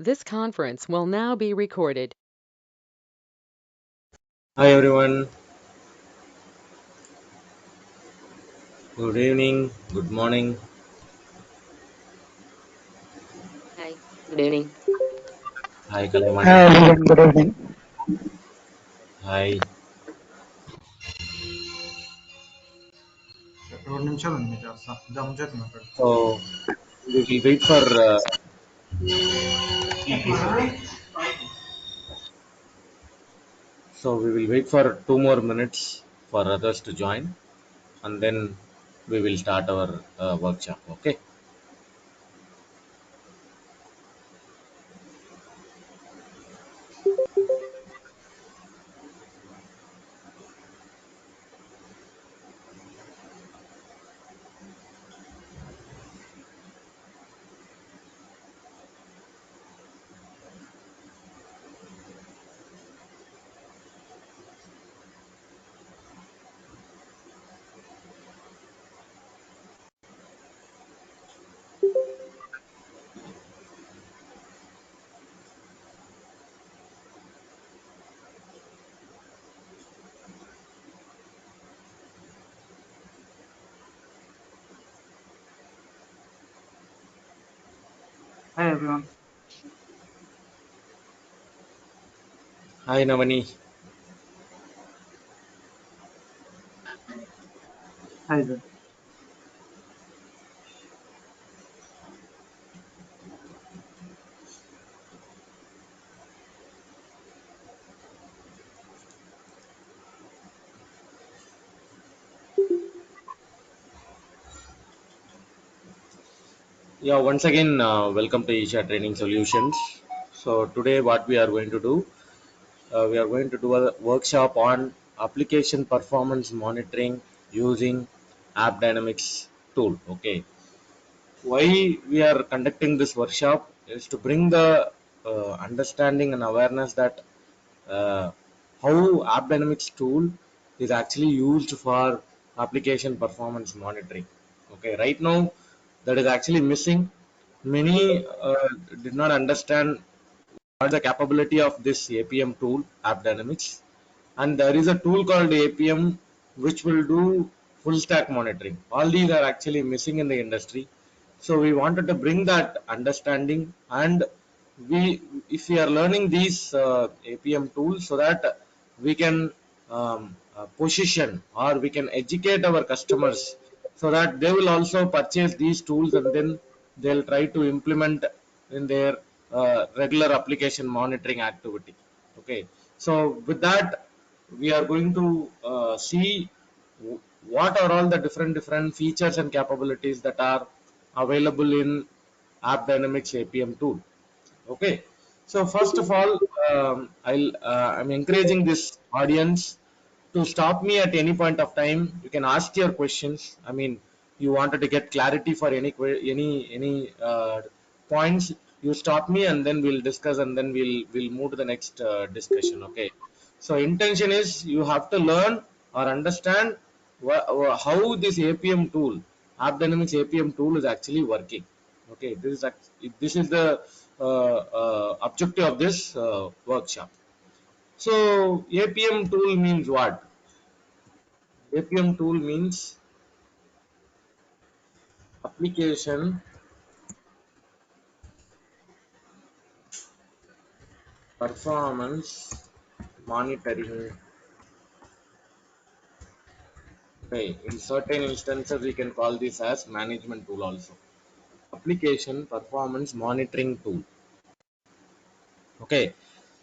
This conference will now be recorded. Hi everyone, good evening, good morning. Hi, good evening. Hi Kalaimani. Hi everyone, good evening. Hi. రెండు నిమిషాలు ఉంది చేస్తా జమ్ చేతి మాట్లాడు So we will wait for two more minutes for others to join, and then we will start our workshop. Okay. Hi everyone. Hi Navani. Hi sir. Yeah, once again, welcome to Isha Training Solutions. So today, what we are going to do, we are going to do a workshop on application performance monitoring using AppDynamics tool. Okay. Why we are conducting this workshop is to bring the understanding and awareness that uh, how AppDynamics tool is actually used for application performance monitoring. Okay, right now that is actually missing. Many did not understand what the capability of this APM tool, AppDynamics, and there is a tool called APM which will do full stack monitoring. All these are actually missing in the industry. So we wanted to bring that understanding, and we, if we are learning these APM tools, so that we can position or we can educate our customers, so that they will also purchase these tools and then they'll try to implement in their regular application monitoring activity. Okay, so with that, we are going to see what are all the different features and capabilities that are available in AppDynamics APM tool. Okay, so first of all, I'm encouraging this audience to stop me at any point of time. You can ask your questions. I mean, you wanted to get clarity for any points. You stop me, and then we'll discuss, and then we'll move to the next discussion. Okay. So intention is you have to learn or understand how this APM tool, AppDynamics APM tool, is actually working. Okay, this is the objective of this workshop. So APM tool means what? APM tool means application performance monitoring. Okay, in certain instances we can call this as management tool also. Application performance monitoring tool. Okay,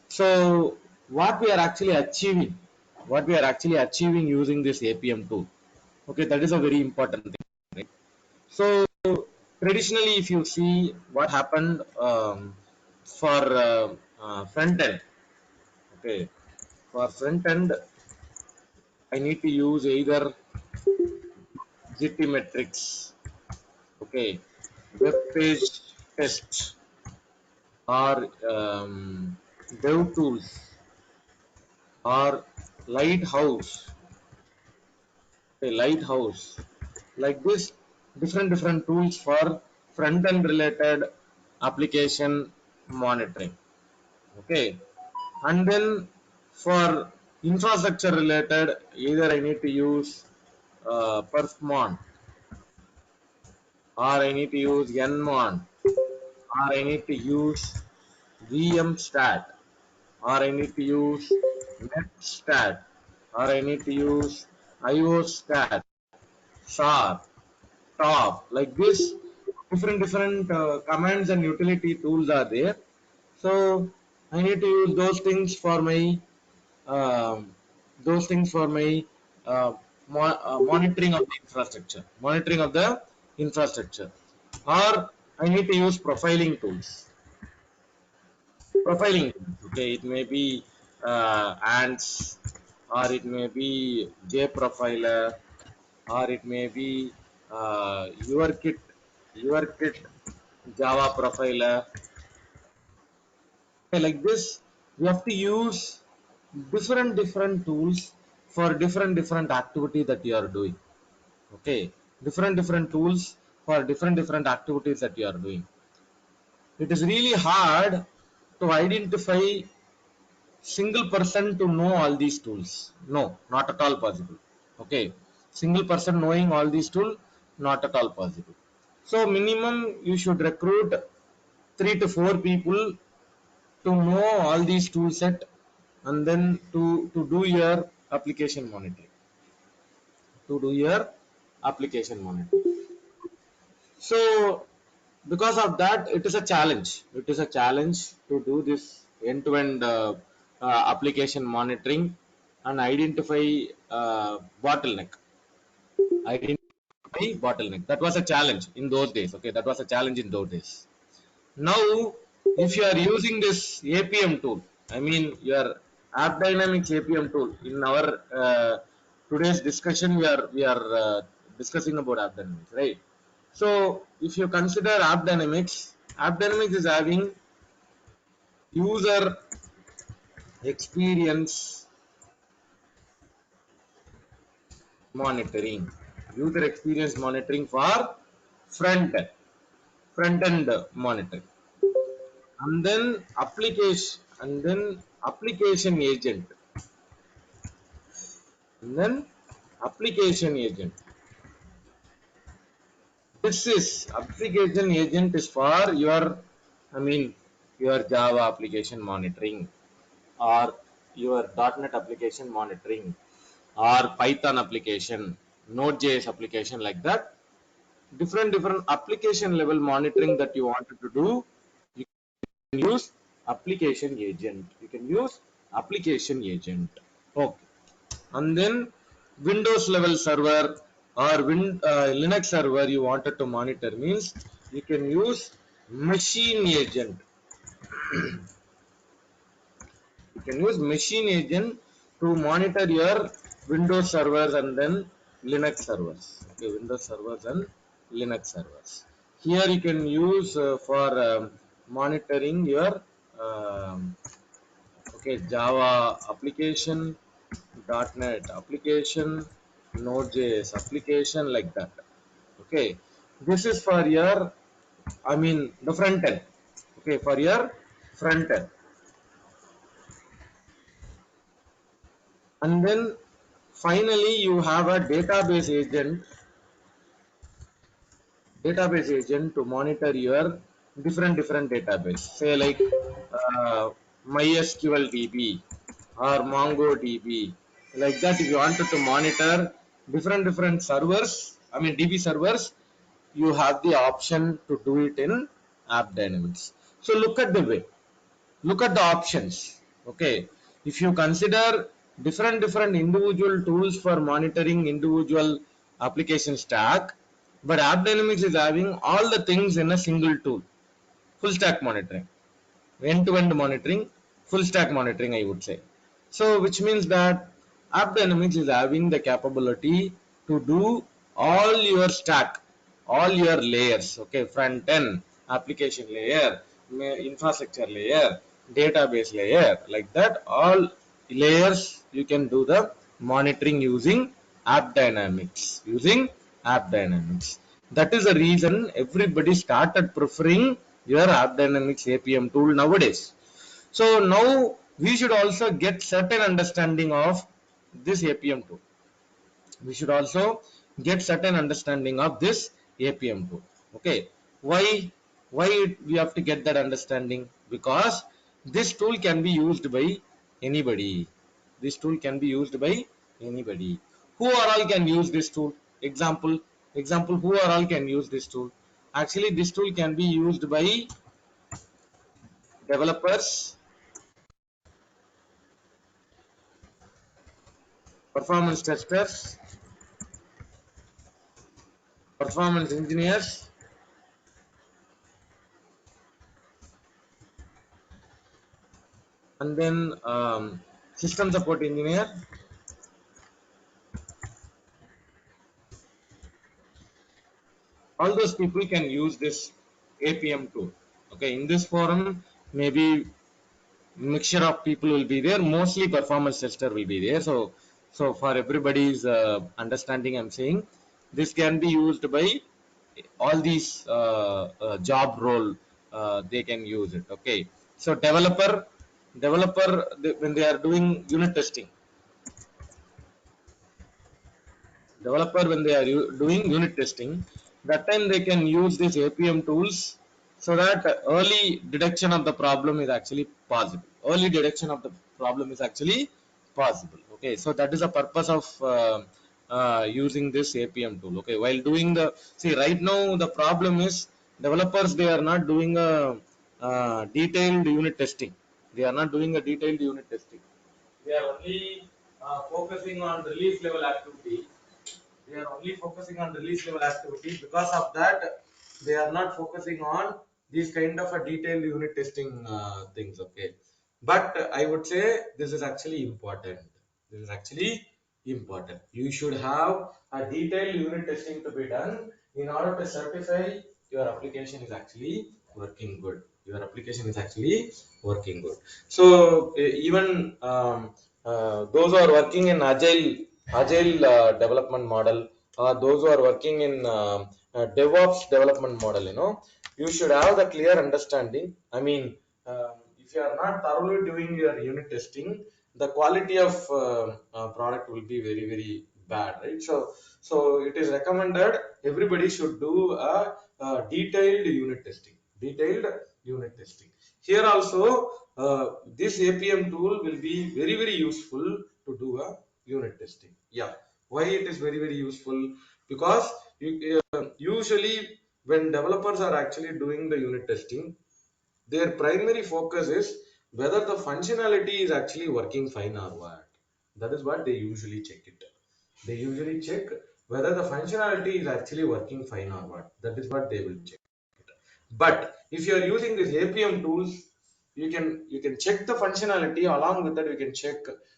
so what we are actually achieving using this APM tool. Okay, that is a very important thing. Right? So traditionally, if you see what happened for front end, okay, for front end, I need to use either GT metrics, okay, web page test, or dev tools, or lighthouse, okay, lighthouse, like this, different tools for front end related application monitoring. Okay, and then for infrastructure related, either I need to use perfmon, or I need to use nmon, or I need to use vmstat, or I need to use netstat, or I need to use iostat, SAR, top, like this. Different commands and utility tools are there. So I need to use um, those things for my uh, monitoring of the infrastructure, or I need to use profiling tools. Okay, it may be ants, or it may be jprofiler, or it may be your kit java profiler. Okay, like this, we have to use different tools for different activity that you are doing. Okay, different tools for different activities that you are doing. It is really hard to identify single person to know all these tools. No, not at all possible. Okay, single person knowing all these tools, not at all possible. So minimum you should recruit 3 to 4 people to know all these tool set, and then to do your application monitoring. To do your application monitoring. So because of that, it is a challenge. It is a challenge to do this end-to-end application monitoring and identify bottleneck. Identify bottleneck. That was a challenge in those days. Okay, that was a challenge in those days. Now, if you are using this APM tool, I mean your AppDynamics APM tool, in our today's discussion, we are discussing about AppDynamics, right? So, if you consider AppDynamics is having user experience monitoring, user experience monitoring for front front end monitoring, and then application agent, and then application agent. This is application agent is for your, I mean, your Java application monitoring, or your .NET application monitoring, or Python application, Node.js application, like that. Different application level monitoring that you wanted to do, you can use application agent. You can use application agent. Okay. And then Windows level server, or Linux server you wanted to monitor, means you can use machine agent. You can use machine agent to monitor your Windows servers and then Linux servers. Okay, Windows servers and Linux servers. Here you can use for monitoring your um, okay, Java application, .NET application, Node.js application, like that. Okay, this is for your, I mean, the front end. Okay, for your front end. And then finally you have a database agent to monitor your different database, say like MySQL DB or MongoDB, like that. If you wanted to monitor different servers, I mean DB servers, you have the option to do it in AppDynamics. So look at the options. Okay, if you consider different individual tools for monitoring individual application stack, but AppDynamics is having all the things in a single tool. Full stack monitoring, end-to-end monitoring, full stack monitoring, I would say. So which means that AppDynamics is having the capability to do all your stack, all your layers. Okay, front end, application layer, infrastructure layer, database layer, like that. All layers you can do the monitoring using AppDynamics. That is the reason everybody started preferring your AppDynamics APM tool nowadays. So now we should also get certain understanding of this APM tool. We should also get certain understanding of this APM tool. Okay, why we have to get that understanding? Because this tool can be used by anybody. This tool can be used by anybody. Who are all can use this tool? Example, who are all can use this tool? Actually, this tool can be used by developers, performance testers, performance engineers, and then system support engineer. All those people can use this APM tool. Okay, in this forum, maybe mixture of people will be there. Mostly performance tester will be there. So for everybody's understanding, I'm saying this can be used by all these job role. They can use it. Okay, so developer when they are doing unit testing, developer when they are doing unit testing, that time they can use these APM tools, so that early detection of the problem is actually possible. Early detection of the problem is actually possible. Okay, so that is the purpose of using this APM tool. Okay, while doing the, see, right now the problem is developers, they are not doing a detailed unit testing. They are not doing a detailed unit testing. They are only focusing on release level activity. They are only focusing on release level activity. Because of that, they are not focusing on these kind of a detailed unit testing things. Okay, but I would say this is actually important. This is actually important. You should have a detailed unit testing to be done in order to certify your application is actually working good. Your application is actually working good. So even those who are working in agile development model, or those who are working in DevOps development model, you should have the clear understanding. I mean, if you are not thoroughly doing your unit testing, the quality of product will be very very bad, right? So it is recommended everybody should do a detailed unit testing. Detailed unit testing. Here also, this APM tool will be very very useful to do a unit testing. Yeah, why it is very very useful? Because usually when developers are actually doing the unit testing, their primary focus is whether the functionality is actually working fine or what. That is what they usually check it. They usually check whether the functionality is actually working fine or what. That is what they will check. But if you are using these APM tools, you can check the functionality. Along with that, you can check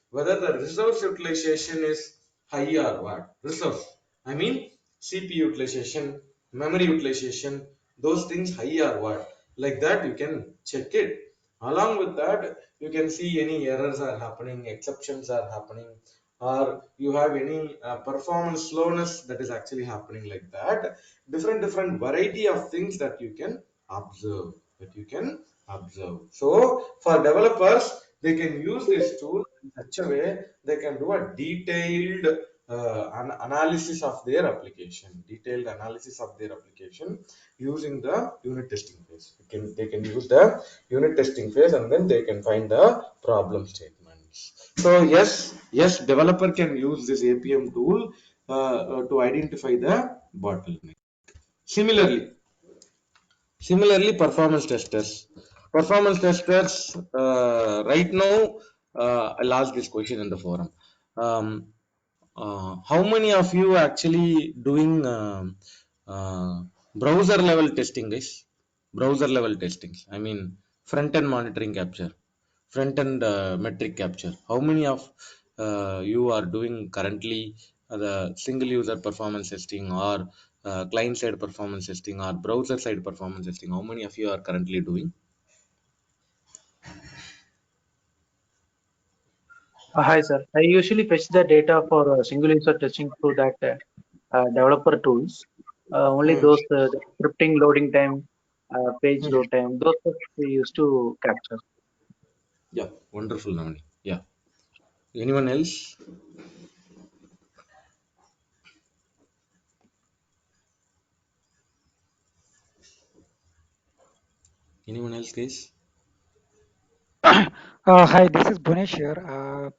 whether the resource utilization is high or what. Resource, I mean CPU utilization, memory utilization, those things high or what. Like that, you can check it. Along with that, you can see any errors are happening, exceptions are happening, or you have any performance slowness that is actually happening. Like that, different variety of things that you can observe. So for developers, they can use this tool in such a way they can do a detailed analysis of their application. Detailed analysis of their application using the unit testing phase. They can use the unit testing phase, and then they can find the problem statements. So yes, developer can use this APM tool to identify the bottleneck. Similarly, performance testers right now, I'll ask this question in the forum. um, how many of you actually doing uh, browser level testing, guys? Browser level testing, I mean front end monitoring capture, front end metric capture. How many of you are doing currently the single user performance testing, or client side performance testing, or browser side performance testing? How many of you are currently doing? Hi, sir. I usually fetch the data for single user testing through that developer tools. Only Hmm. those the scripting loading time. page Hmm. load time. Those stuff we used to capture. Yeah, wonderful, Navani. Yeah. Anyone else? Anyone else, guys? Hi, this is Bhunesh here.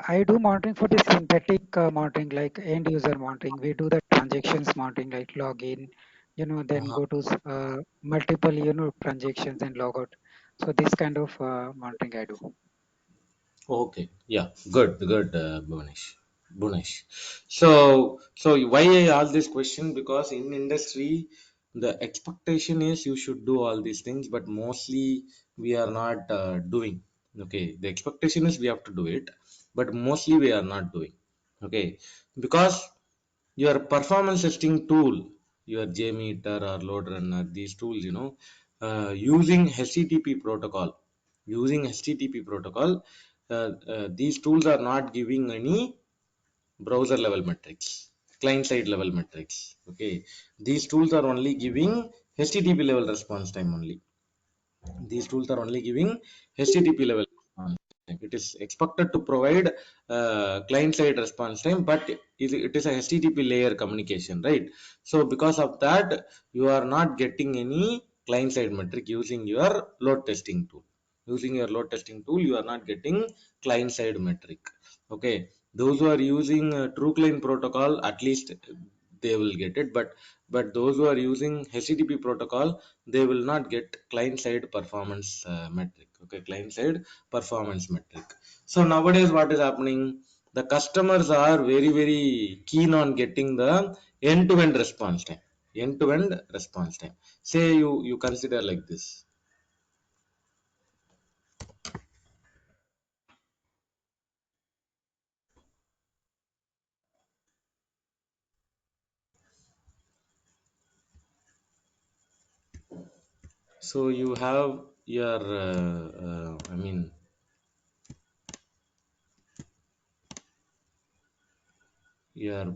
I do monitoring for the synthetic monitoring, like end user monitoring. We do the transactions monitoring, like login, then Uh-huh. go to multiple, transactions and log out. So this kind of monitoring I do. Okay, yeah, good, good, Bhunesh. Bhunesh. So why I ask this question? Because in industry, the expectation is you should do all these things, but mostly we are not doing. Okay, the expectation is we have to do it, but mostly we are not doing. Okay, because your performance testing tool, your JMeter or load runner, these tools, using HTTP protocol, these tools are not giving any browser level metrics, client side level metrics. Okay, these tools are only giving HTTP level response time only. These tools are only giving HTTP level response time. It is expected to provide client side response time, but it is a HTTP layer communication, right? So because of that, you are not getting any client side metric using your load testing tool. Using your load testing tool, you are not getting client side metric. Okay, those who are using true client protocol, at least they will get it, but those who are using HTTP protocol, they will not get client side performance metric. Okay, client side performance metric. So nowadays what is happening, the customers are very very keen on getting the end to end response time. End to end response time, say you consider like this. So you have your I mean your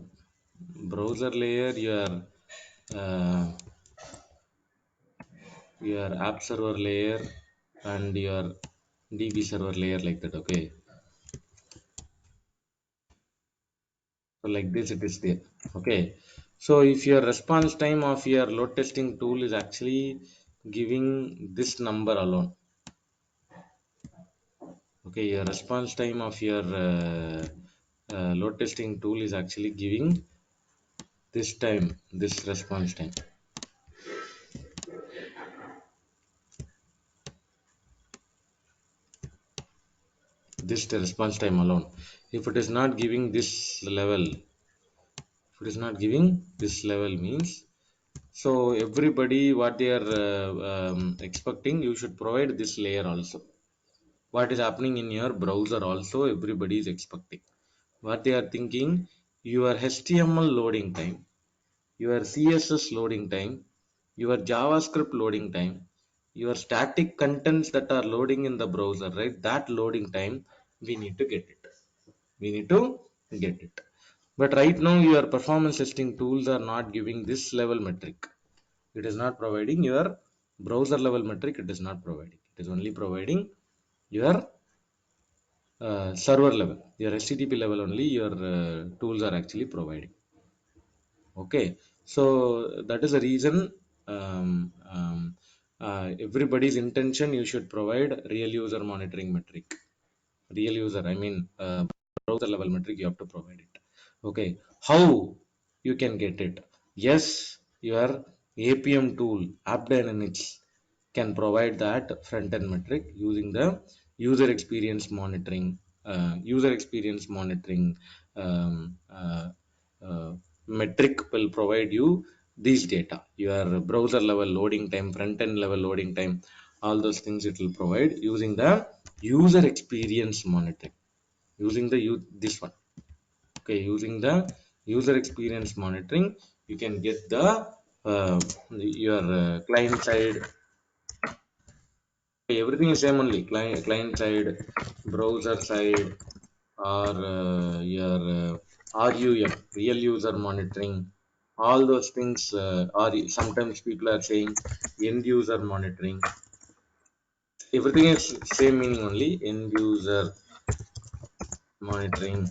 browser layer, uh, your app server layer, and your DB server layer, like that. Okay, so like this it is there. Okay, so if your response time of your load testing tool is actually giving this number alone. Okay, your response time of your load testing tool is actually giving this time, this response time, this the response time alone. If it is not giving this level, if it is not giving this level means, so everybody what they are expecting, you should provide this layer also. What is happening in your browser also, everybody is expecting. What they are thinking, your HTML loading time, your CSS loading time, your JavaScript loading time, your static contents that are loading in the browser, right? That loading time, we need to get it. We need to get it. But right now, your performance testing tools are not giving this level metric. It is not providing your browser level metric. It is not providing. It is only providing your server level, your HTTP level only. Your tools are actually providing. Okay, so that is the reason. Everybody's intention, you should provide real user monitoring metric. Real user, I mean browser level metric, you have to provide it. Okay, how you can get it? Yes, your APM tool, AppDynamics, can provide that front end metric using the user experience monitoring, user experience monitoring um, uh, uh, metric will provide you these data, your browser level loading time, front end level loading time, all those things it will provide using the user experience monitoring, using the this one. Okay, using the user experience monitoring, you can get the uh, your client side. Everything is same only, client side, browser side, or your RUM, real user monitoring. all those things are sometimes people are saying end user monitoring. Everything is same meaning only, end user monitoring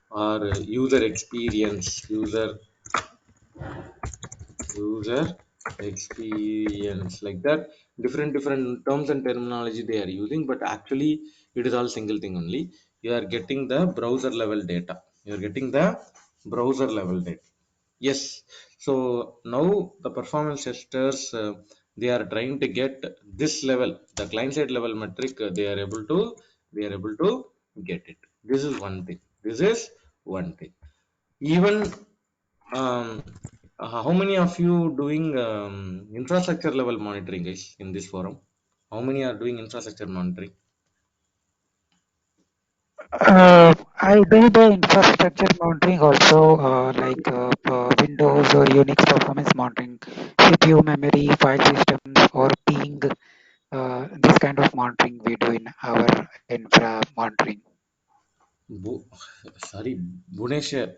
or user experience, user experience, like that. Different terms and terminology they are using, but actually it is all single thing only. You are getting the browser level data. You are getting the browser level data. Yes. So now the performance testers, they are trying to get this level, the client side level metric. They are able to get it. This is one thing. This is one thing. Even um, how many of you doing infrastructure level monitoring, guys, in this forum? How many are doing infrastructure monitoring? I do the infrastructure monitoring also, Windows or Unix performance monitoring, CPU, memory, file systems, or ping. This kind of monitoring we do in our infra monitoring. Bu- Sorry, Bhunesh,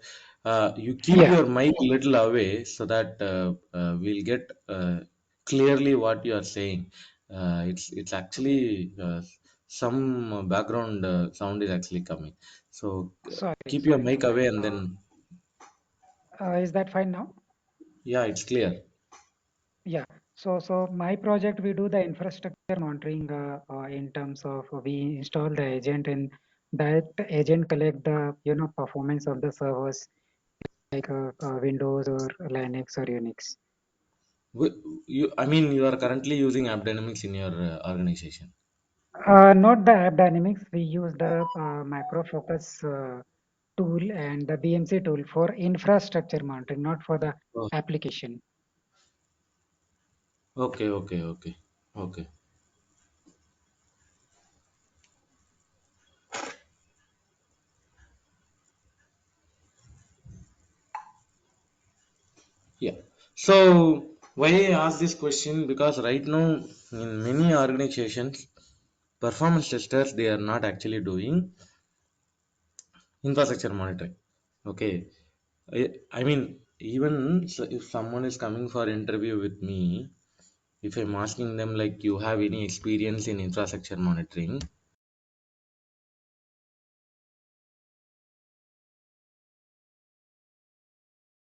you keep Yeah, your mic little away so that we'll get clearly what you are saying. It's actually some background sound is actually coming. So keep your sorry mic for that. away and then Is that fine now? yeah, it's clear. Yeah. So my project, we do the infrastructure monitoring in terms of we install the agent, and that agent collect the performance of the servers Windows or Linux or Unix. I mean, you are currently using AppDynamics in your organization. Not the AppDynamics. We use the Macro Focus tool and the BMC tool for infrastructure monitoring, not for the Oh, application. okay. Yeah. So why I ask this question? Because right now in many organizations, performance testers they are not actually doing infrastructure monitoring. Okay. I mean, even if someone is coming for interview with me, if I'm asking them like, you have any experience in infrastructure monitoring?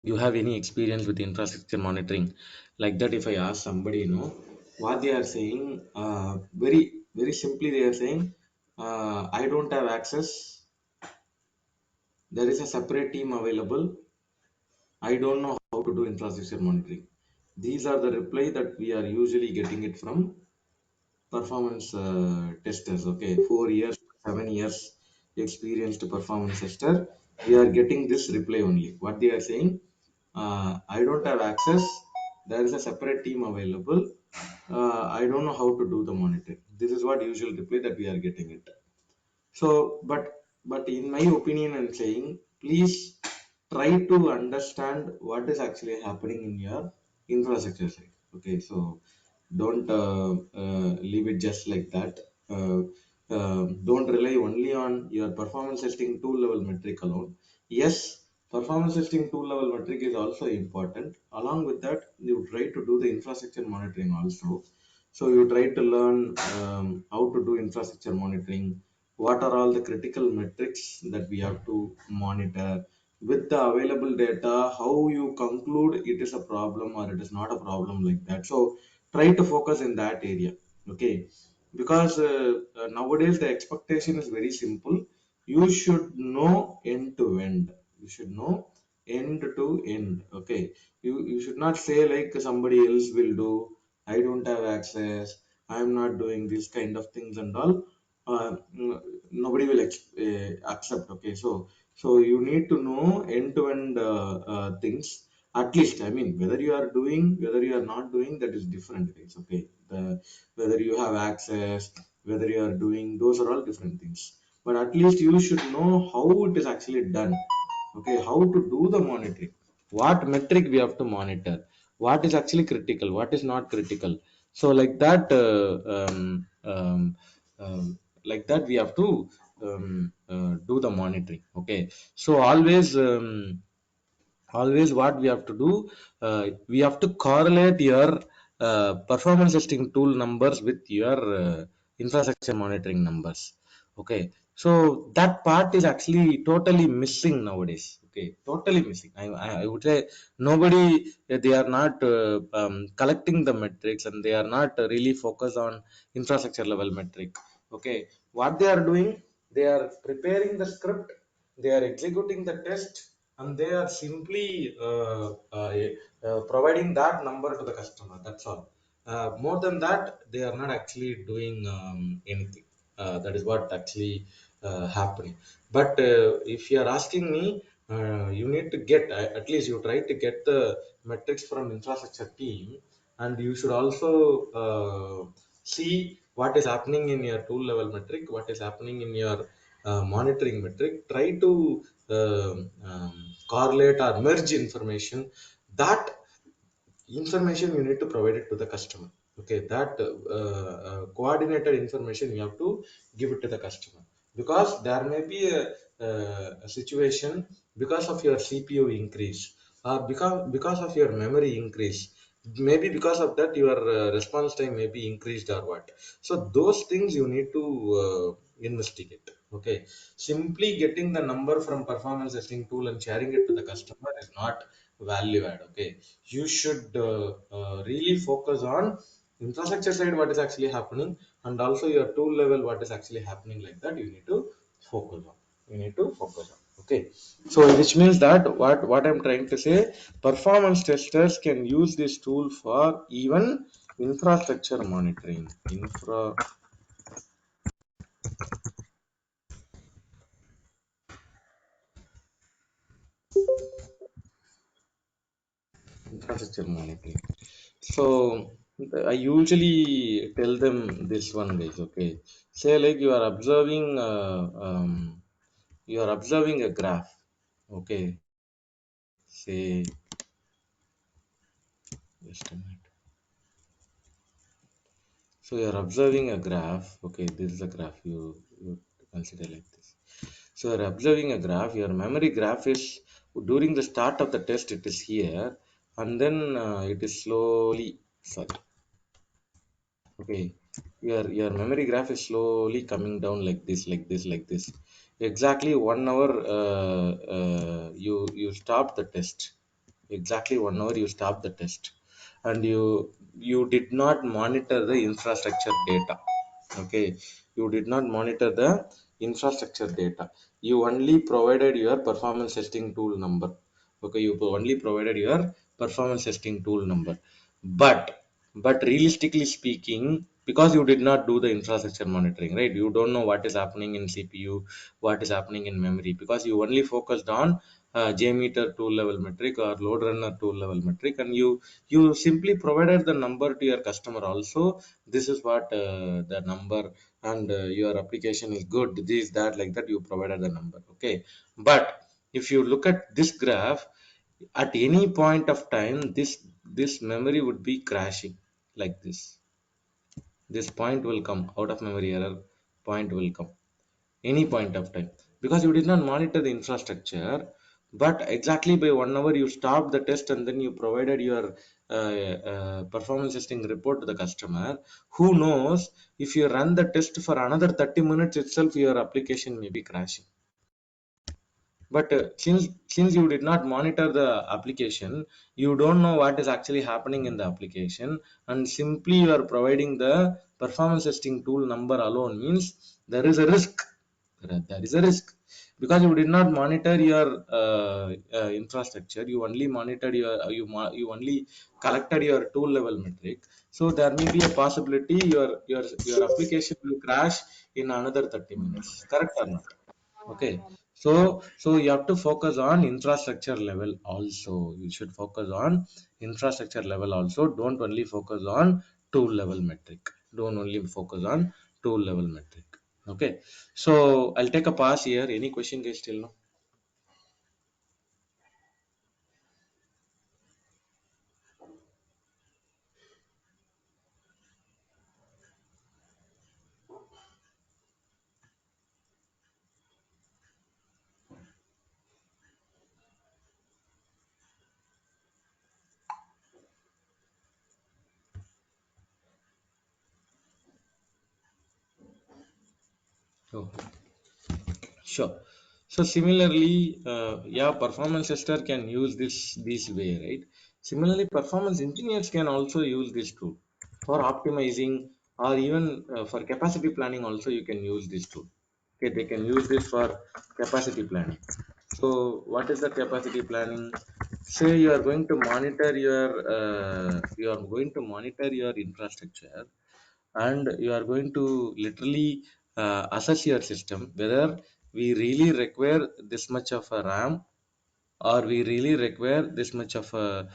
You have any experience with infrastructure monitoring, like that, if I ask somebody, what they are saying, very very simply they are saying, I don't have access, there is a separate team available, I don't know how to do infrastructure monitoring. These are the reply that we are usually getting it from performance testers. Okay, 4 years, 7 years experienced performance tester, we are getting this reply only. What they are saying, I don't have access, there is a separate team available, I don't know how to do the monitoring. This is what usual reply that we are getting it. So, but in my opinion, I'm saying, please try to understand what is actually happening in your infrastructure side. Okay, so don't leave it just like that. Don't rely only on your performance testing tool level metric alone. Yes, performance testing tool level metric is also important. Along with that, you try to do the infrastructure monitoring also. So you try to learn how to do infrastructure monitoring, what are all the critical metrics that we have to monitor with the available data, how you conclude it is a problem or it is not a problem, like that. So try to focus in that area. Okay, because nowadays the expectation is very simple. You should know end to end. You should know end to end. Okay, you should not say like somebody else will do, I don't have access, I'm not doing this kind of things and all. Nobody will accept. Okay, so you need to know end to end things. At least, I mean, whether you are doing, whether you are not doing, that is different things. Okay, whether you have access, whether you are doing, those are all different things. But at least you should know how it is actually done. Okay, how to do the monitoring, what metric we have to monitor, what is actually critical, what is not critical. So like that, like that we have to do the monitoring. Okay, so always, always what we have to do, we have to correlate your performance testing tool numbers with your infrastructure monitoring numbers. Okay, so that part is actually totally missing nowadays. Okay, totally missing. I would say nobody, they are not collecting the metrics, and they are not really focused on infrastructure level metric. Okay, what they are doing, they are preparing the script, they are executing the test, and they are simply providing that number to the customer. That's all. More than that, they are not actually doing anything. That is what actually happening. But if you are asking me, you need to get, at least you try to get the metrics from infrastructure team, and you should also see what is happening in your tool level metric, what is happening in your monitoring metric. Try to correlate or merge information. That information you need to provide it to the customer. Okay, that coordinated information you have to give it to the customer, because there may be a situation, because of your cpu increase, or because of your memory increase, maybe because of that your response time may be increased or what. So those things you need to investigate. Okay, simply getting the number from performance testing tool and sharing it to the customer is not value add. Okay, you should really focus on infrastructure side what is actually happening, and also your tool level what is actually happening. Like that you need to focus on, you need to focus on. Okay, so which means that what I'm trying to say, performance testers can use this tool for even infrastructure monitoring. Infrastructure monitoring. So I usually tell them this one, guys. Okay, say like you are observing a graph. Okay, say just a minute. So you are observing a graph. Okay, this is a graph. You consider like this. So you are observing a graph. Your memory graph is during the start of the test. It is here, and then it is slowly. Sorry. Okay, your memory graph is slowly coming down like this, like this, like this. Exactly 1 hour, you stop the test. Exactly 1 hour you stop the test, and you did not monitor the infrastructure data. Okay, you did not monitor the infrastructure data. You only provided your performance testing tool number. Okay, you only provided your performance testing tool number. But but realistically speaking, because you did not do the infrastructure monitoring, right, you don't know what is happening in cpu, what is happening in memory, because you only focused on jmeter tool level metric or load runner tool level metric, and you simply provided the number to your customer also. This is what the number, and your application is good, this that, like that, you provided the number. Okay, but if you look at this graph, at any point of time, this memory would be crashing like this point will come out of memory error, point will come any point of time, because you did not monitor the infrastructure. But exactly by 1 hour you stopped the test, and then you provided your performance testing report to the customer. Who knows, if you run the test for another 30 minutes itself, your application may be crashing. But since you did not monitor the application, you don't know what is actually happening in the application, and simply you are providing the performance testing tool number alone, means there is a risk. There is a risk, because you did not monitor your infrastructure. You only monitored your you only collected your tool level metric. So there may be a possibility your application will crash in another 30 minutes. Correct or not? Okay, so you have to focus on infrastructure level also. You should focus on infrastructure level also. Don't only focus on tool level metric. Don't only focus on tool level metric. Okay, so I'll take a pass here. Any question, guys, still no? Oh, sure. So similarly, yeah, performance tester can use this way, right? Similarly, performance engineers can also use this tool for optimizing, or even for capacity planning. Also, you can use this tool. Okay, they can use this for capacity planning. So, what is the capacity planning? Say you are going to monitor your infrastructure, and you are going to literally assess your system whether we really require this much of a RAM, or we really require this much of a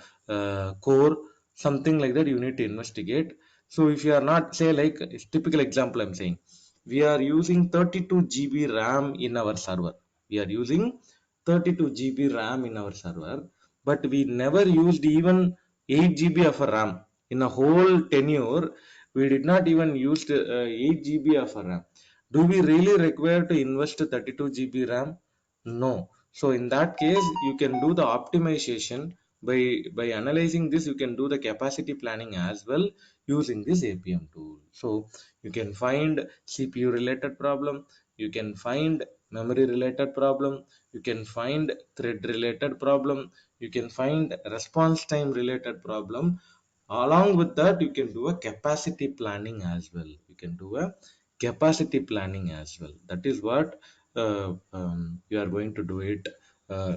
core, something like that. You need to investigate. So if you are not, say, like typical example I'm saying, we are using 32 GB RAM in our server. We are using 32 GB RAM in our server, but we never used even 8 GB of a RAM in a whole tenure. We did not even use 8 GB of a RAM. Do we really require to invest 32 GB RAM? No. So in that case, you can do the optimization by analyzing this. You can do the capacity planning as well using this APM tool. So you can find CPU related problem, you can find memory related problem, you can find thread related problem, you can find response time related problem. Along with that, you can do a capacity planning as well. You can do a capacity planning as well. That is what you are going to do it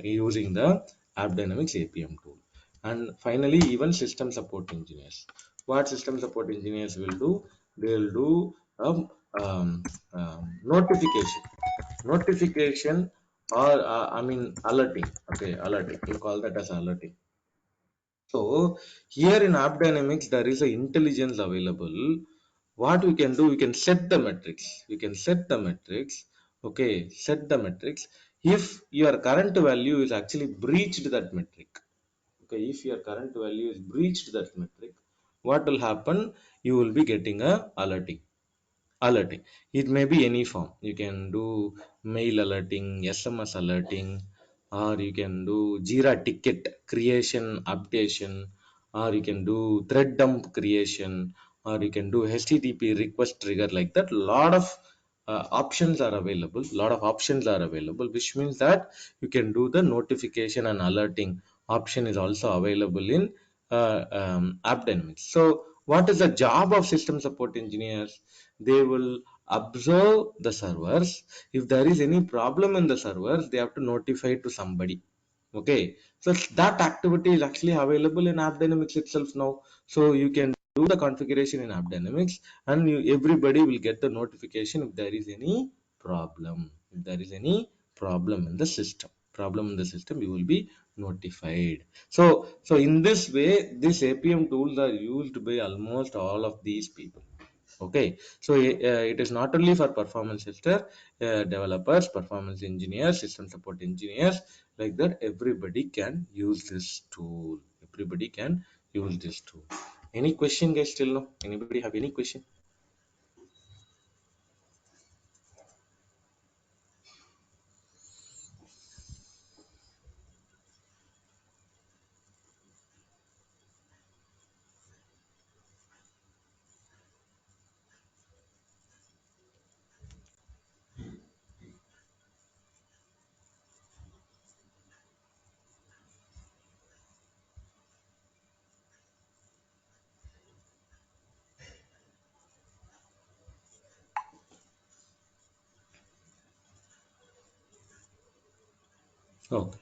using the AppDynamics APM tool. And finally, even system support engineers, what system support engineers will do, they will do um, um, notification, or I mean alerting. Okay, alerting, you call that as alerting. So here in AppDynamics, there is a intelligence available. What we can do, we can set the metrics. We can set the metrics. Okay, set the metrics. If your current value is actually breached that metric. Okay, if your current value is breached that metric, what will happen? You will be getting a alerting. It may be any form. You can do mail alerting, SMS alerting, or you can do Jira ticket creation updation, or you can do thread dump creation, or you can do HTTP request trigger. Like that, lot of options are available. Lot of options are available, which means that you can do the notification and alerting option is also available in AppDynamics. So what is the job of system support engineers? They will observe the servers. If there is any problem in the servers, they have to notify to somebody. Okay, so that activity is actually available in AppDynamics itself now. So you can do the configuration in AppDynamics, and everybody will get the notification if there is any problem. If there is any problem in the system, you will be notified. So in this way, these APM tools are used by almost all of these people. Okay, so it is not only for performance tester, developers, performance engineers, system support engineers, like that. Everybody can use this tool. Everybody can use this tool. Any question, guys? Still no? Anybody have any question? Okay.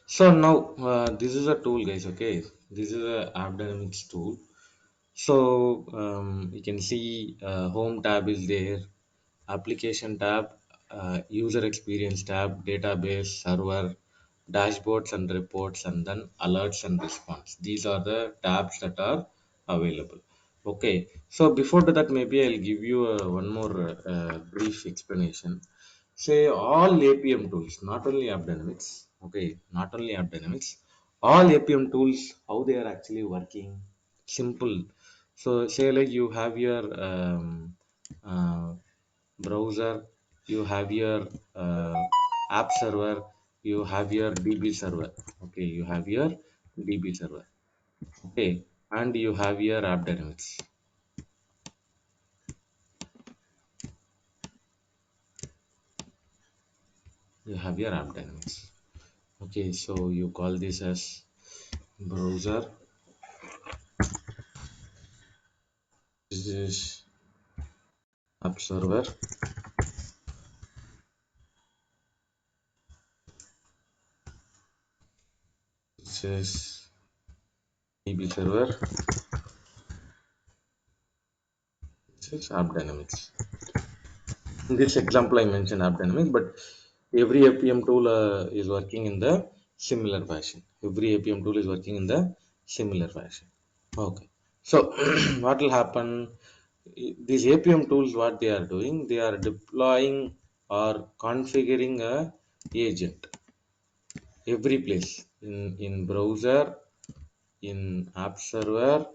So now this is a tool, guys. Okay, this is a AppDynamics tool. So you can see home tab is there, application tab, user experience tab, database, server, dashboards and reports, and then alerts and response. These are the tabs that are available. Okay, so before that, maybe I'll give you one more brief explanation. Say all APM tools, not only AppDynamics. Okay, not only AppDynamics, all APM tools, how they are actually working. Simple. So say like you have your uh, browser, you have your app server, you have your DB server. Okay, you have your DB server. Okay, and you have your AppDynamics. you have your AppDynamics. Okay, so you call this as browser. This is app server. This is DB server. This is AppDynamics. In this example, I mentioned AppDynamics, but every APM tool is working in the similar fashion. Every APM tool is working in the similar fashion. Okay. So what will happen? These APM tools, what they are doing, they are deploying or configuring a agent every place in browser, in app server,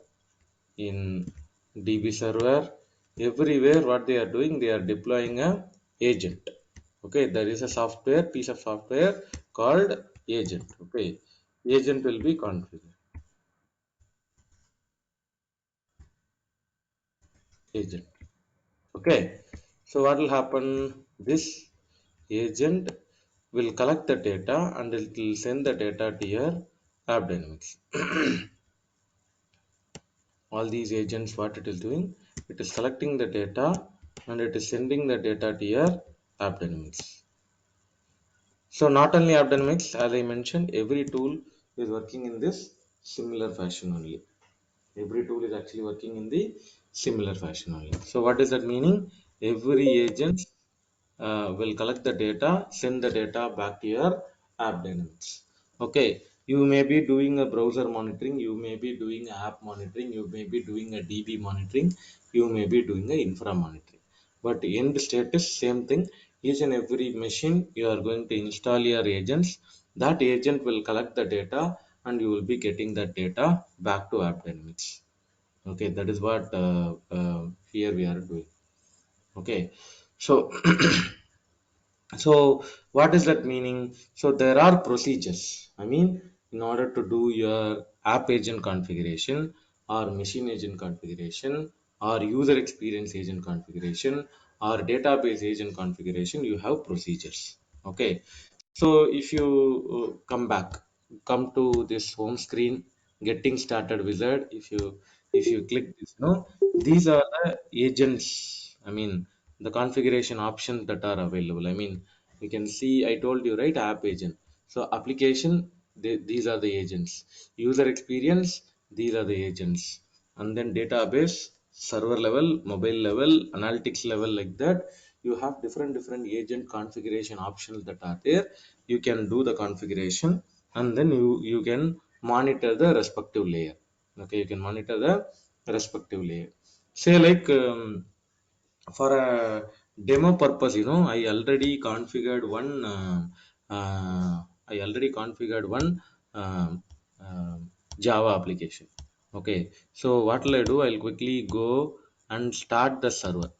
in DB server, everywhere. What they are doing, they are deploying a agent. Okay, there is a software, piece of software called agent. Okay, agent will be configured. Agent. Okay, so what will happen? This agent will collect the data and it will send the data to your AppDynamics. All these agents, what it is doing, it is collecting the data and it is sending the data to your AppDynamics. So not only AppDynamics, as I mentioned, every tool is working in this similar fashion only. Every tool is actually working in the similar fashion only. So what is that meaning? Every agent will collect the data, send the data back to your AppDynamics. Okay, you may be doing a browser monitoring, you may be doing app monitoring, you may be doing a DB monitoring, you may be doing a infra monitoring, but end state is same thing. Each and every machine you are going to install your agents, that agent will collect the data and you will be getting that data back to AppDynamics. Okay, that is what here we are doing. Okay, so so what is that meaning? So there are procedures, I mean, in order to do your app agent configuration or machine agent configuration or user experience agent configuration or database agent configuration, you have procedures. Okay, so if you come to this home screen, getting started wizard, if you click this, these are the agents, I mean, the configuration options that are available. I mean, you can see, I told you, right? App agent. So application, these are the agents. User experience, these are the agents. And then database, server level, mobile level, analytics level, like that. You have different agent configuration options that are there. You can do the configuration and then you can monitor the respective layer. Okay, you can monitor the respective layer. Say like for a demo purpose, uh, I already configured one um, um Java application. Okay, so what will I do? I'll quickly go and start the server.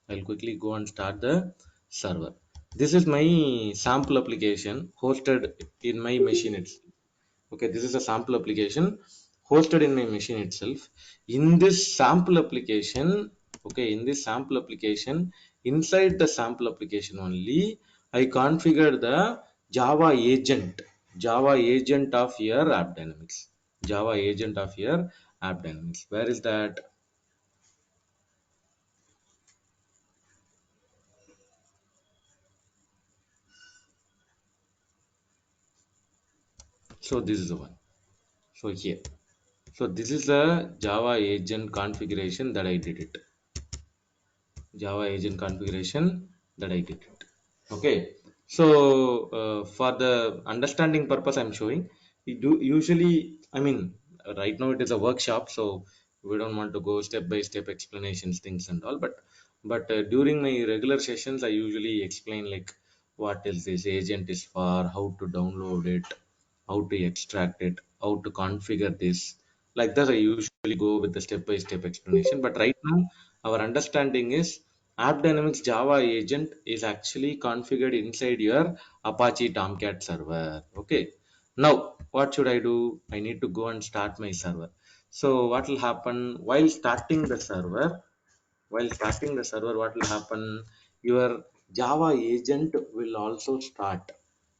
I'll quickly go and start the server. This is my sample application hosted in my machine itself. Okay, this is a sample application hosted in my machine itself. In this sample application, okay, in this sample application, inside the sample application only, I configure the java agent java agent of your AppDynamics. Java agent of your AppDynamics, where is that? So this is the one. So here, so this is the java agent configuration that I did it. Java agent configuration that I did it. Okay, so for the understanding purpose, I'm showing. We do usually, I mean, right now it is a workshop, so we don't want to go step by step explanations, things and all. But during my regular sessions, I usually explain like what is this agent is for, how to download it, how to extract it, how to configure this. Like that, I usually go with the step by step explanation. But right now, our understanding is AppDynamics Java agent is actually configured inside your Apache Tomcat server. Okay. Now, what should I do? I need to go and start my server. So, what will happen while starting the server? While starting the server, what will happen? Your Java agent will also start.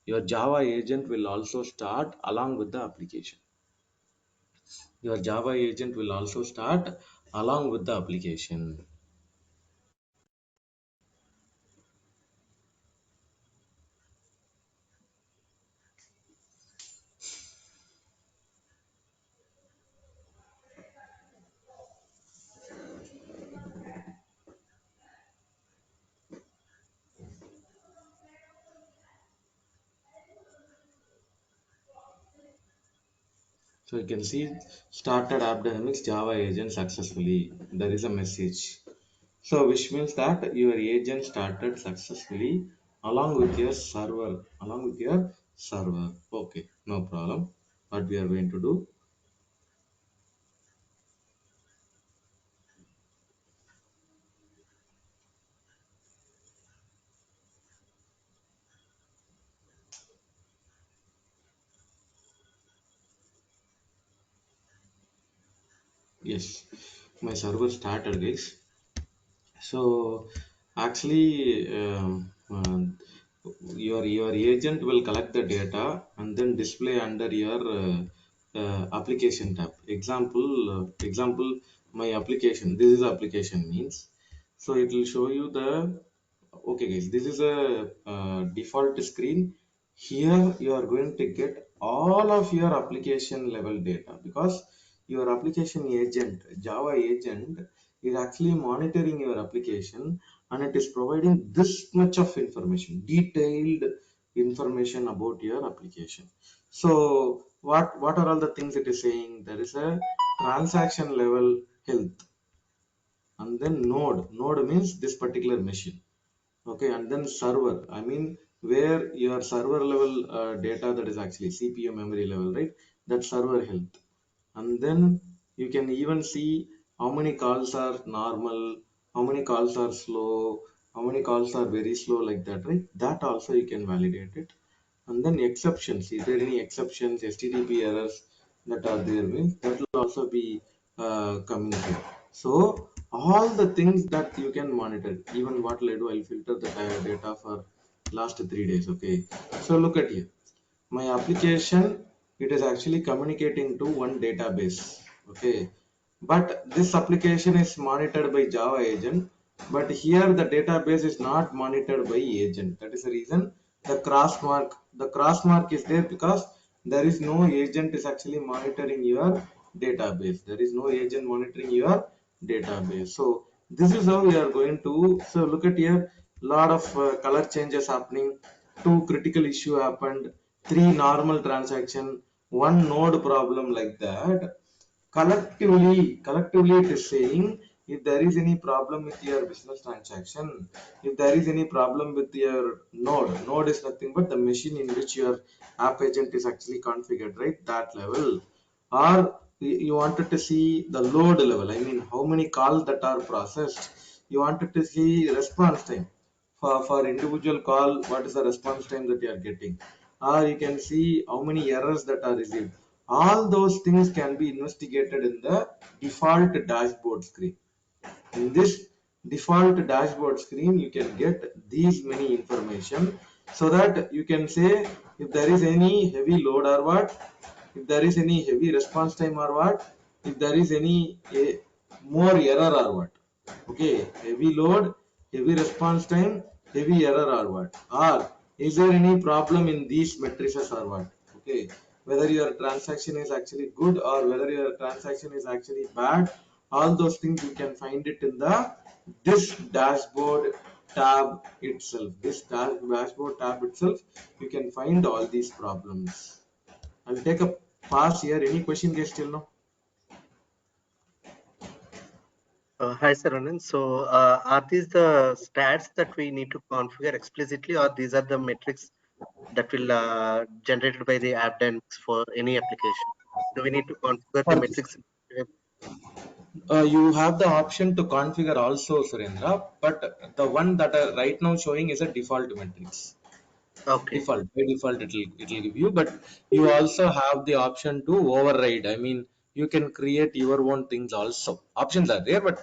your Java agent will also start along with the application. Your Java agent will also start along with the application. So you can see started AppDynamics Java agent successfully. There is a message. So which means that your agent started successfully along with your server. Okay, no problem. What we are going to do? Yes, my server started, guys. So actually, your agent will collect the data and then display under your application tab. Example, my application. This is application means. So it will show you the. Okay, guys. This is a default screen. Here you are going to get all of your application level data because your application agent, Java agent, is actually monitoring your application and it is providing this much of information, detailed information about your application. So what are all the things it is saying? There is a transaction level health and then node means this particular machine. Okay, and then server, I mean where your server level data, that is actually CPU memory level, right? That server health. And then you can even see how many calls are normal, how many calls are slow, how many calls are very slow, like that, right? That also you can validate it. And then exceptions, is there any exceptions, HTTP errors that are there, means that will also be coming here. So all the things that you can monitor, even what will I do, I'll filter the data for last 3 days. Okay, so look at here, my application, it is actually communicating to one database. Okay, but this application is monitored by Java agent, but here the database is not monitored by agent. That is the reason the cross mark is there, because there is no agent is actually monitoring your database. There is no agent monitoring your database. So this is how we are going to. So look at here, lot of color changes happening, two critical issue happened, three normal transaction, one node problem, like that. Collectively it is saying, if there is any problem with your business transaction, if there is any problem with your node is nothing but the machine in which your app agent is actually configured, right? That level. Or you wanted to see the load level, I mean how many calls that are processed. You wanted to see response time, for individual call, what is the response time that you are getting, or you can see how many errors that are received. All those things can be investigated in the default dashboard screen. In this default dashboard screen, you can get these many information, so that you can say if there is any heavy load or what, if there is any heavy response time or what, if there is any more error or what. Okay, heavy load, heavy response time, heavy error or what, or is there any problem in these matrices or what. Okay, whether your transaction is actually good or whether your transaction is actually bad, all those things you can find it in the this dashboard tab itself. This dashboard tab itself, you can find all these problems. I'll take a pause here. Any question, guys, till now? Hi, sir, Anand. So, are these the stats that we need to configure explicitly, or these are the metrics that will generated by the AppDynamics for any application? Do we need to configure the metrics? You have the option to configure also, Surendra, but the one that are right now showing is a default metrics. Okay. Default, by default, it'll give you, but you also have the option to override. I mean, you can create your own things also. Options are there, but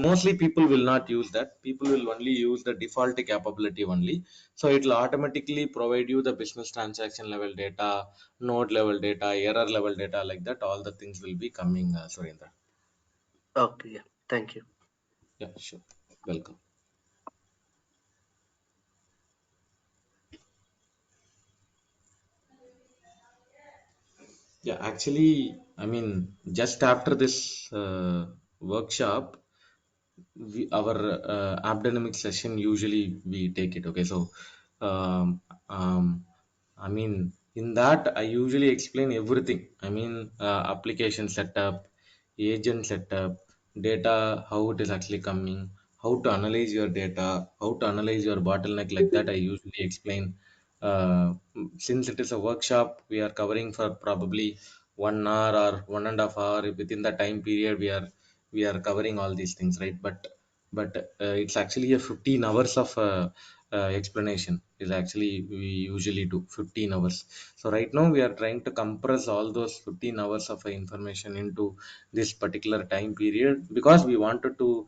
mostly people will not use that. People will only use the default capability only. So it will automatically provide you the business transaction level data, node level data, error level data, like that. All the things will be coming, Surendra. Okay, yeah. Thank you. Yeah, sure. Welcome. Yeah, actually, I mean, just after this workshop, our AppDynamics session usually we take it. Okay, so um, um, I mean, in that I usually explain everything. I mean, application setup, agent setup, data, how it is actually coming, how to analyze your data, how to analyze your bottleneck, like that I usually explain. Since it is a workshop, we are covering for probably 1 hour or 1.5 hour. Within the time period, we are covering all these things, right? But it's actually a 15 hours of explanation is actually we usually do 15 hours. So right now we are trying to compress all those 15 hours of information into this particular time period, because we wanted to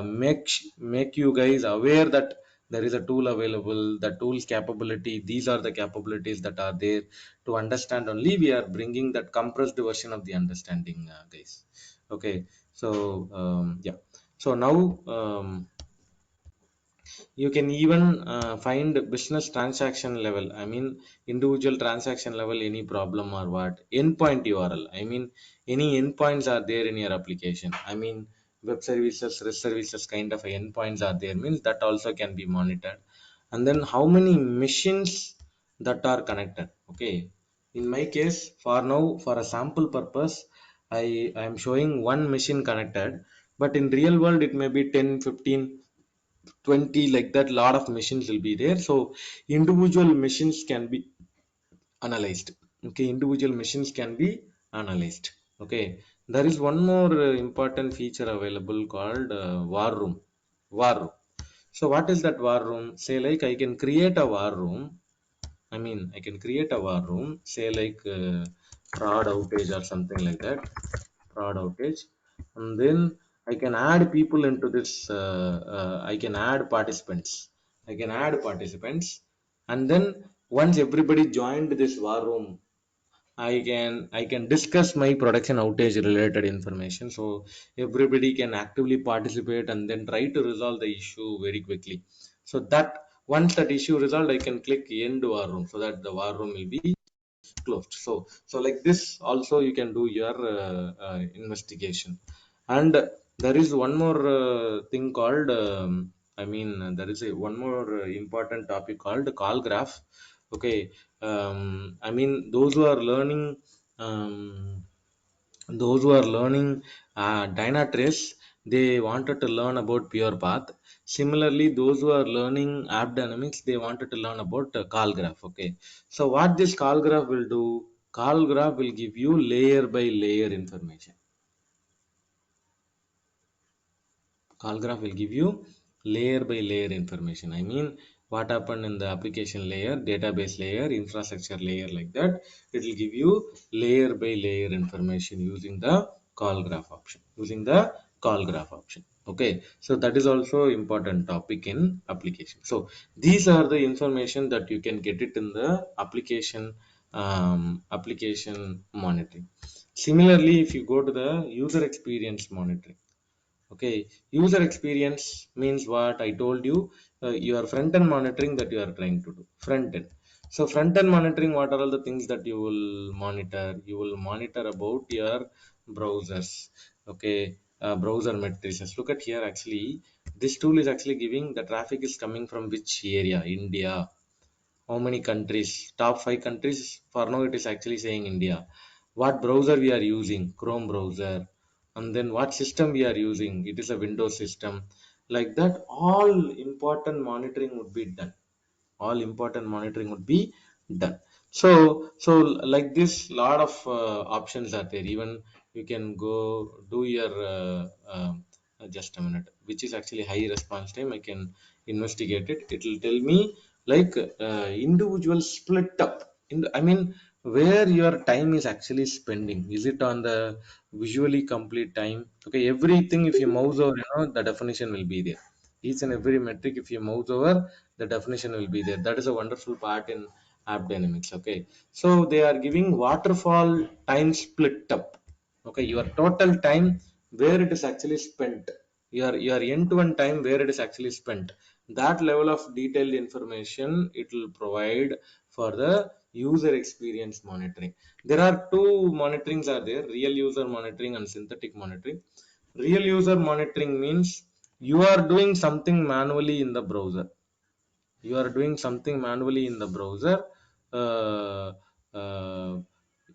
make you guys aware that there is a tool available, the tool's capability, these are the capabilities that are there. To understand only, we are bringing that compressed version of the understanding, guys. Okay, so yeah. So now, you can even find business transaction level. I mean, individual transaction level, any problem or what. Endpoint URL. I mean, any endpoints are there in your application. I mean, web services, REST services kind of endpoints are there. Means that also can be monitored. And then how many machines that are connected. Okay. In my case, for now, for a sample purpose, I am showing one machine connected, but in real world it may be 10, 15, 20, like that. Lot of machines will be there. So individual machines can be analyzed. Okay, individual machines can be analyzed. Okay, there is one more important feature available called war room. War room. So what is that war room? Say like I can create a war room. I mean, I can create a war room, say like prod outage or something like that, prod outage, and then I can add people into this. I can add participants. I can add participants, and then once everybody joined this war room, I can discuss my production outage related information. So everybody can actively participate and then try to resolve the issue very quickly. So that once that issue resolved, I can click end war room so that the war room will be closed. So like this also you can do your investigation. And there is one more thing called I mean, there is one more important topic called call graph. Okay, I mean, um, those who are learning Dynatrace, they wanted to learn about pure path. Similarly, those who are learning AppDynamics, they wanted to learn about call graph. Okay, so what this call graph will do? Call graph will give you layer by layer information. Call graph will give you layer by layer information. I mean, what happened in the application layer, database layer, infrastructure layer, like that. It will give you layer by layer information using the call graph option. Using the call graph option. Okay, so that is also important topic in application. So these are the information that you can get it in the application monitoring. Similarly, if you go to the user experience monitoring. Okay, user experience means what I told you, your front end monitoring that you are trying to do. Front end. So front end monitoring, what are all the things that you will monitor? You will monitor about your browsers. Okay, browser matrices. Look at here. Actually, this tool is actually giving the traffic is coming from which area? India. How many countries? Top 5 countries. For now it is actually saying India. What browser we are using? Chrome browser. And then what system we are using? It is a Windows system. Like that, all important monitoring would be done. All important monitoring would be done. So like this, lot of options are there. Even you can go do your just a minute, which is actually high response time. I can investigate it. It will tell me like individual split up in I mean, where your time is actually spending. Is it on the visually complete time? Okay, everything if you mouse over, the definition will be there. Each and every metric, if you mouse over, the definition will be there. That is a wonderful part in app dynamics. Okay, so they are giving waterfall time split up. Okay, your total time where it is actually spent, your end-to-end time where it is actually spent, that level of detailed information it will provide for the user experience monitoring. There are two monitorings are there: real user monitoring and synthetic monitoring. Real user monitoring means you are doing something manually in the browser. You are doing something manually in the browser. uh, uh,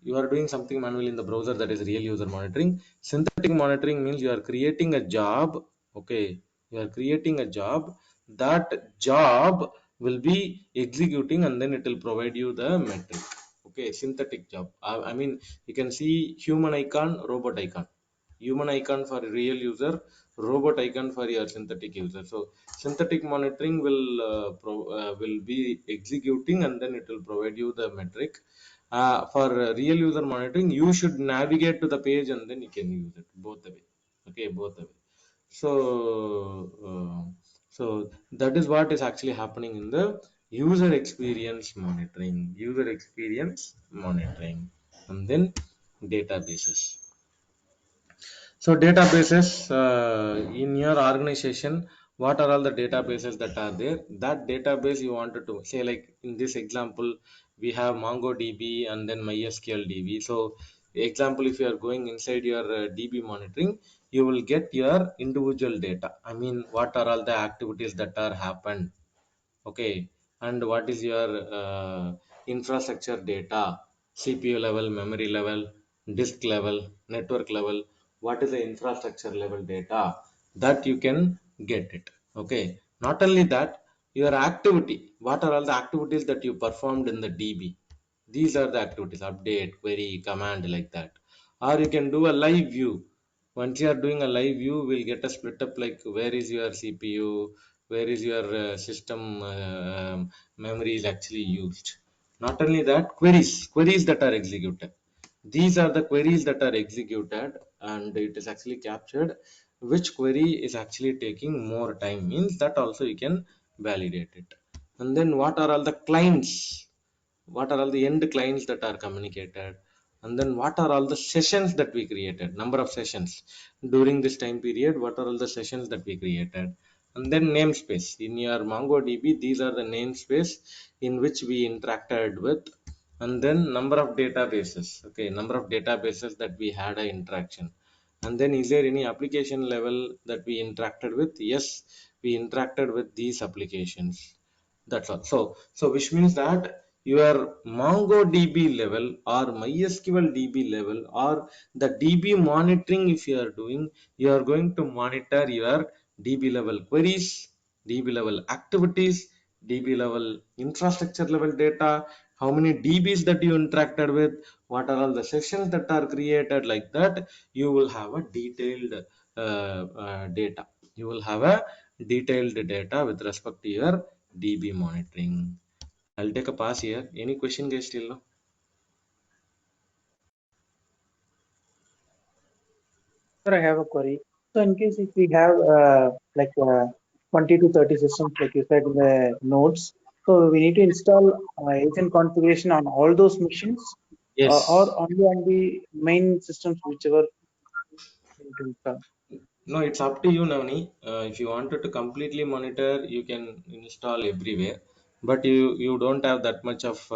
you are doing something manually in the browser, that is real user monitoring. Synthetic monitoring means you are creating a job. Okay, you are creating a job. That job will be executing and then it will provide you the metric. Okay, synthetic job. I mean, you can see human icon, robot icon. Human icon for real user, robot icon for your synthetic user. So synthetic monitoring will be executing and then it will provide you the metric. For real user monitoring, you should navigate to the page and then you can use it both the way. Okay, both the way. So so that is what is actually happening in the user experience monitoring. User experience monitoring. And then databases. So databases, in your organization, what are all the databases that are there? That database you wanted to say, like in this example, we have MongoDB and then MySQL DB. So example, if you are going inside your DB monitoring, you will get your individual data. I mean, what are all the activities that are happened? Okay, and what is your infrastructure data? CPU level, memory level, disk level, network level. What is the infrastructure level data that you can get it? Okay, not only that, your activity, what are all the activities that you performed in the DB? These are the activities: update, query, command, like that. Or you can do a live view. Once you are doing a live view, we'll get a split up, like where is your CPU, where is your system memory is actually used. Not only that, queries that are executed. These are the queries that are executed, and it is actually captured which query is actually taking more time, means that also you can validate it. And then what are all the clients, what are all the end clients that are communicated, and then what are all the sessions that we created, number of sessions during this time period, what are all the sessions that we created. And then namespace in your MongoDB, these are the namespace in which we interacted with. And then number of databases, okay, number of databases that we had a interaction. And then is there any application level that we interacted with? Yes, we interacted with these applications. That's all. So which means that your MongoDB level or MySQL DB level or the DB monitoring, if you are doing, you are going to monitor your DB level queries, DB level activities, DB level infrastructure level data, how many DBs that you interacted with, what are all the sessions that are created, like that. You will have a detailed data. You will have a detailed data with respect to your DB monitoring. I'll take a pass here. Any question, guys, still now? Sir, I have a query. So, in case if we have like 20 to 30 systems, like you said in the notes, so we need to install agent configuration on all those machines, Yes. or only on the main systems, whichever we need to install. No, it's up to you, Navni. If you wanted to completely monitor, you can install everywhere. But you don't have that much of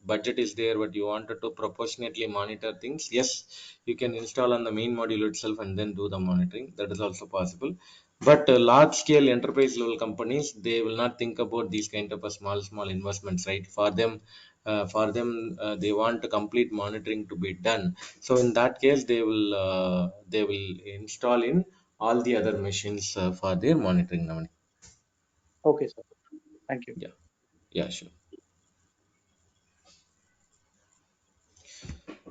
budget is there, but you wanted to proportionately monitor things. Yes, you can install on the main module itself and then do the monitoring. That is also possible. But large scale enterprise level companies, they will not think about these kind of a small investments, right? For them, they want complete monitoring to be done. So in that case, they will install in all the other machines for their monitoring, Navani. Okay, sir. Thank you. Yeah, yeah, sure.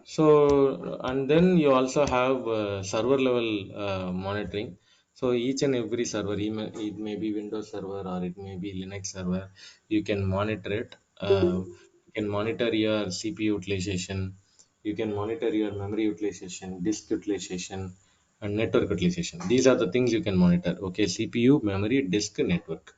So, and then you also have server level monitoring. So each and every server, it may be Windows server or it may be Linux server, you can monitor it. can monitor your CPU utilization, you can monitor your memory utilization, disk utilization, and network utilization. These are the things you can monitor. Okay, CPU, memory, disk, network.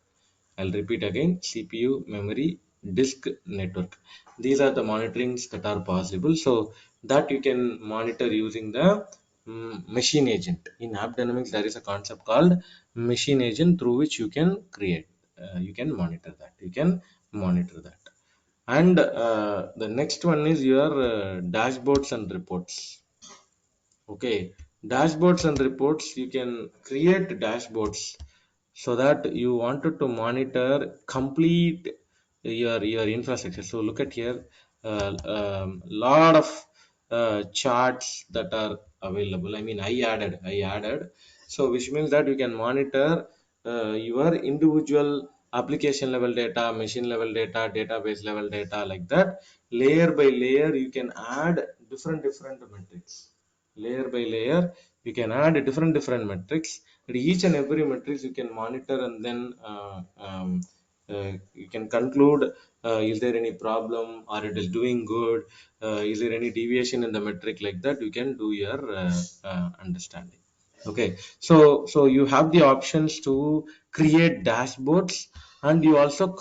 I'll repeat again: CPU, memory, disk, network. These are the monitorings that are possible. So that you can monitor using the machine agent. In AppDynamics, there is a concept called machine agent through which you can create, you can monitor that. You can monitor that. And the next one is your dashboards and reports. Okay, dashboards and reports, you can create dashboards so that you wanted to monitor complete your infrastructure. So look at here, lot of charts that are available. I mean, I added. So which means that you can monitor your individual application level data, machine level data, database level data, like that. Layer by layer, you can add different metrics. Layer by layer, you can add different metrics. At each and every metrics you can monitor, and then you can conclude, is there any problem or it is doing good, is there any deviation in the metric, like that you can do your understanding. Okay, so you have the options to create dashboards, and you also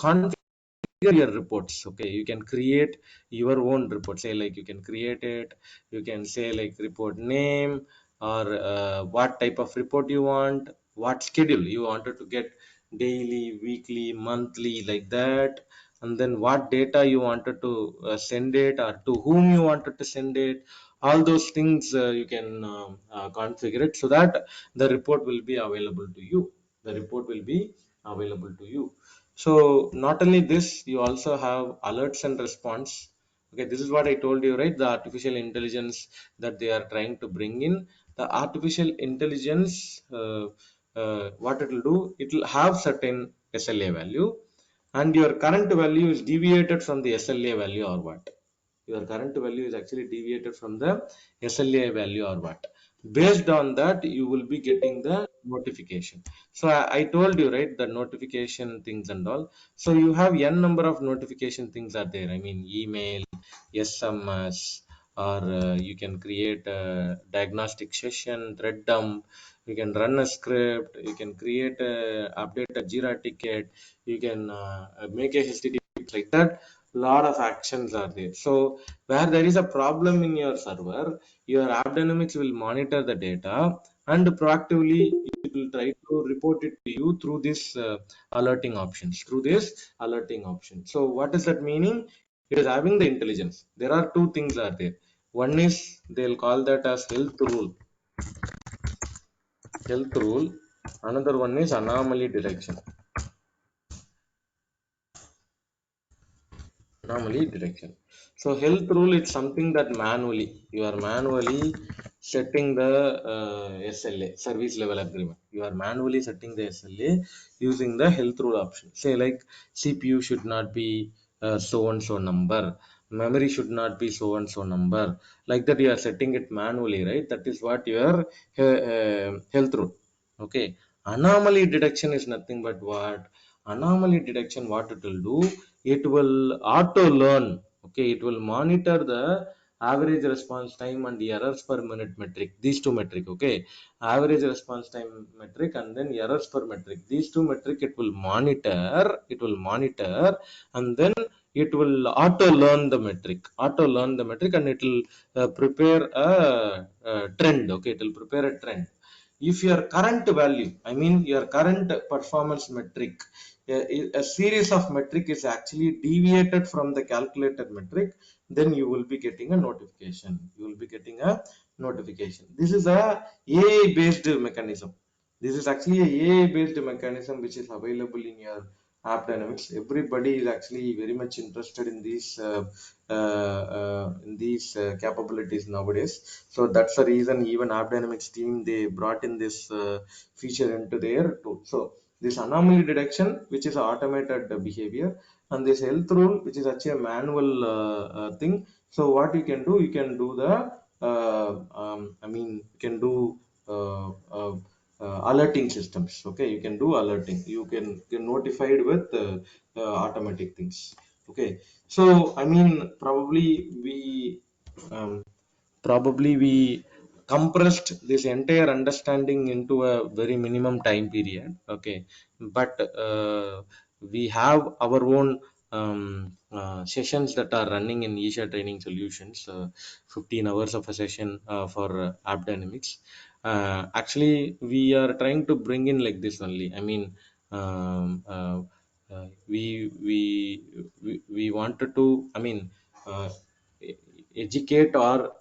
your reports. Okay, you can create your own report. Say like you can create it, you can say like report name, or what type of report you want, what schedule you wanted to get, daily, weekly, monthly, like that. And then what data you wanted to send it, or to whom you wanted to send it. All those things you can configure it so that the report will be available to you. The report will be available to you. So not only this, you also have alerts and response. Okay, this is what I told you, right? The artificial intelligence that they are trying to bring in. The artificial intelligence, what it will do, it will have certain SLA value, and your current value is deviated from the SLA value, or what? Your current value is actually deviated from the SLA value, or what? Based on that, you will be getting the notification. So I told you, right, the notification things and all. So you have n number of notification things are there. I mean, email, SMS, or you can create a diagnostic session, thread dump. You can run a script. You can create a update a Jira ticket. You can make a HTTP, like that. Lot of actions are there. So where there is a problem in your server, your AppDynamics will monitor the data, and proactively it will try to report it to you through this alerting options. Through this alerting option. So what is that meaning? It is having the intelligence. There are two things are there. One is they'll call that as health rule. Health rule. Another one is anomaly detection. Anomaly detection. So health rule is something that manually you are manually setting the SLA, service level agreement. You are manually setting the SLA using the health rule option. Say like CPU should not be so and so number, memory should not be so and so number. Like that you are setting it manually, right? That is what your health rule. Okay. Anomaly detection is nothing but what? Anomaly detection, what it will do, it will auto learn. Okay, it will monitor the average response time and errors per minute metric, these two metric. Okay, average response time metric and then errors per metric, these two metric it will monitor. It will monitor, and then it will auto learn the metric, and it will prepare a trend. Okay, it will prepare a trend. If your current value, I mean your current performance metric, a series of metric is actually deviated from the calculated metric, then you will be getting a notification. You will be getting a notification. This is a AI based mechanism. This is actually a AI based mechanism which is available in your AppDynamics. Everybody is actually very much interested in these capabilities nowadays. So that's the reason even AppDynamics team, they brought in this feature into their tool. So this anomaly detection, which is automated behavior, and this health rule, which is actually a manual thing. So what you can do the you can do alerting systems. Okay, you can do alerting. You can notified with automatic things. Okay, so I mean um, probably we compressed this entire understanding into a very minimum time period. Okay, but we have our own sessions that are running in Isha Training Solutions, 15 hours of a session for AppDynamics. Actually, we are trying to bring in like this only. I mean, um, uh, we wanted to, I mean, uh, educate or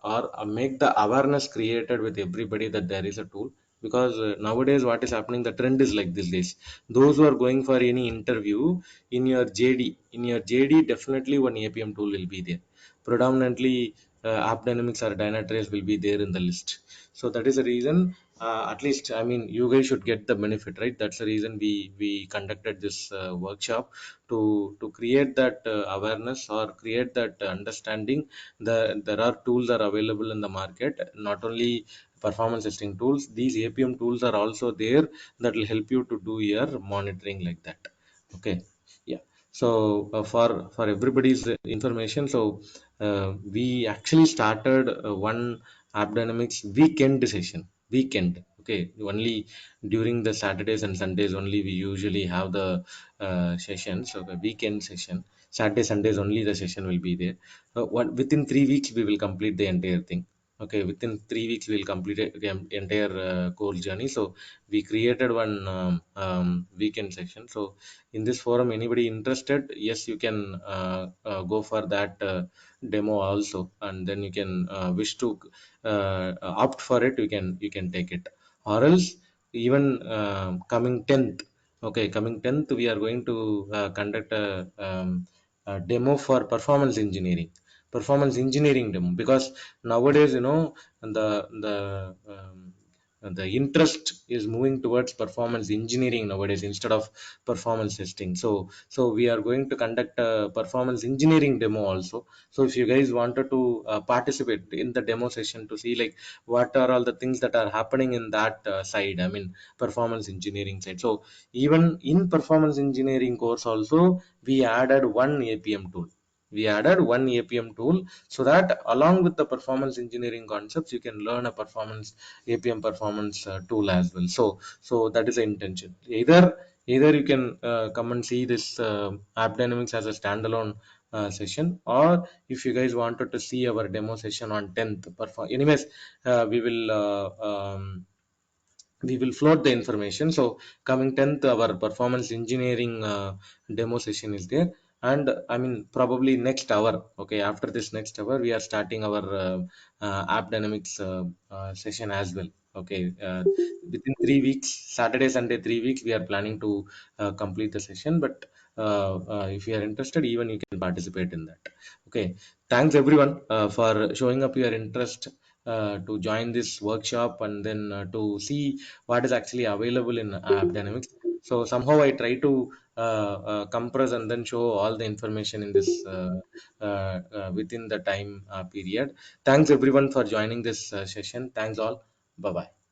make the awareness created with everybody that there is a tool. Because nowadays what is happening, the trend is like this days, those who are going for any interview, in your jd definitely one APM tool will be there. Predominantly AppDynamics or Dynatrace will be there in the list. So that is the reason, at least I mean you guys should get the benefit, right? That's the reason we conducted this workshop, to create that awareness or create that understanding. There are tools are available in the market, not only performance testing tools, these APM tools are also there that will help you to do your monitoring like that. Okay, yeah. So for everybody's information, so we actually started one AppDynamics weekend session. Weekend, okay, only during the Saturdays and Sundays only we usually have the sessions. So the weekend session, Saturday Sundays only the session will be there. Within 3 weeks we will complete the entire thing. Okay, within 3 weeks we will complete the entire course journey. So we created one weekend section. So in this forum, anybody interested, yes, you can go for that demo also, and then you can wish to opt for it, you can take it. Or else, even coming 10th, okay, coming 10th we are going to conduct a demo for performance engineering demo. Because nowadays, the interest is moving towards performance engineering nowadays instead of performance testing. So we are going to conduct a performance engineering demo also. So if you guys wanted to participate in the demo session to see like what are all the things that are happening in that side, I mean performance engineering side. So even in performance engineering course also, we added one APM tool, so that along with the performance engineering concepts, you can learn a performance APM performance tool as well. So that is the intention. Either you can come and see this AppDynamics as a standalone session, or if you guys wanted to see our demo session on 10th. Anyways, we will float the information. So coming 10th, our performance engineering demo session is there. And I mean probably next hour, okay, after this next hour we are starting our AppDynamics session as well. Okay, within 3 weeks, Saturday Sunday 3 weeks, we are planning to complete the session. But if you are interested, even you can participate in that. Okay, thanks everyone for showing up your interest to join this workshop, and then to see what is actually available in AppDynamics. So somehow I try to compress and then show all the information in this within the time period. Thanks everyone for joining this session. Thanks all. Bye bye.